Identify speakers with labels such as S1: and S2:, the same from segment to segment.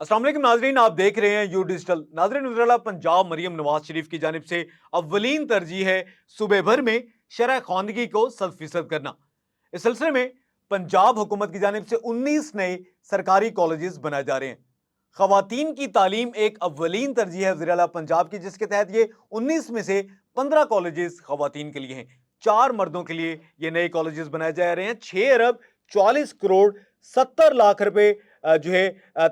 S1: अस्सलाम वालेकुम नाजरीन, आप देख रहे हैं यू डिजिटल। नाजरीन, वज़ीर-ए-आला पंजाब मरियम नवाज शरीफ की जानिब से अव्वलीन तरजीह है सूबे भर में शरह ख़वानगी को 100% करना। इस सिलसिले में पंजाब हुकूमत की जानिब से 19 नए सरकारी कॉलेजेस बनाए जा रहे हैं। ख़वातीन की तालीम एक अव्वलीन तरजीह है वज़ीर-ए-आला पंजाब की, जिसके तहत ये 19 में से 15 कॉलेजेस ख़वातीन के लिए हैं, 4 मर्दों के लिए ये नए कॉलेजेस बनाए जा रहे हैं। 6 अरब 44 करोड़ 70 लाख रुपए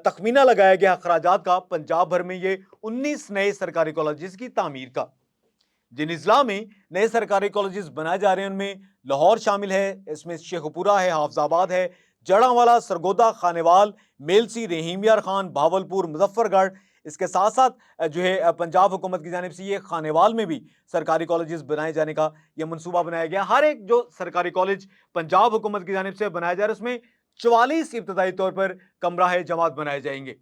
S1: तखमीना लगाया गया अखराजात का पंजाब भर में ये 19 नए सरकारी कॉलेजेस की तामीर का। जिन अजला में नए सरकारी कॉलेजेस बनाए जा रहे हैं उनमें लाहौर शामिल है, इसमें शेखपुरा है, हाफजाबाद है, जड़ांवाला, सरगोदा, खानेवाल, मेलसी, रहीमयार खान, भावलपुर, मुजफ्फरगढ़। इसके साथ साथ पंजाब हुकूमत की जानिब से ये खानेवाल में भी सरकारी कॉलेजेस बनाए जाने का ये मनसूबा बनाया गया। हर एक जो सरकारी कॉलेज पंजाब हुकूमत की जानिब से बनाया जा रहा है उसमें 44 इब्तदाई तौर पर कमराए जमात बनाए जाएंगे।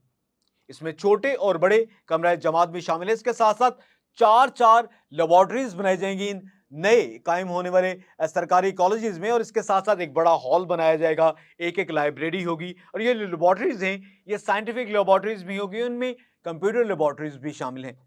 S1: इसमें छोटे और बड़े कमराए जमात भी शामिल है। इसके साथ साथ 4 लेबॉर्टरीज बनाई जाएंगी इन नए कायम होने वाले सरकारी कॉलेजेस में, और इसके साथ साथ एक बड़ा हॉल बनाया जाएगा, एक लाइब्रेरी होगी, और ये लेबॉर्टरीज हैं ये साइंटिफिक लेबॉर्टरीज भी होगी, उनमें कंप्यूटर लेबॉर्टरीज भी शामिल हैं।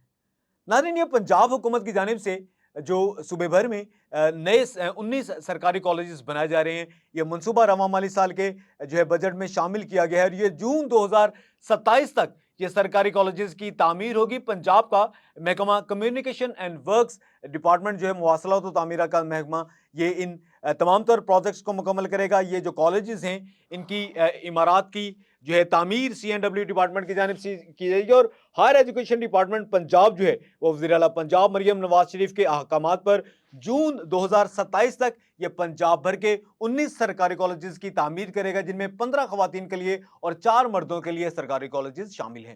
S1: नाज़रीन, ये पंजाब हुकूमत की जानिब से जो सूबे भर में नए 19 सरकारी कॉलेजेस बनाए जा रहे हैं, ये मनसूबा रवां माली साल के बजट में शामिल किया गया है, और ये जून 2027 तक ये सरकारी कॉलेजेस की तामीर होगी। पंजाब का महकमा कम्युनिकेशन एंड वर्क्स डिपार्टमेंट मवासलात और तामीरात का महकमा, ये इन तमाम तर प्रोजेक्ट्स को मुकम्मल करेगा। ये जो कॉलेजेस हैं इनकी इमारात की तामीर CNW डिपार्टमेंट की जानिब से की जाएगी, और हायर एजुकेशन डिपार्टमेंट पंजाब वो वज़ीर-ए-आला पंजाब मरियम नवाज शरीफ के अहकामात पर जून 2027 तक ये पंजाब भर के 19 सरकारी कॉलेजेस की तामीर करेगा, जिनमें 15 खवातीन के लिए और 4 मर्दों के लिए सरकारी कॉलेजेस शामिल हैं।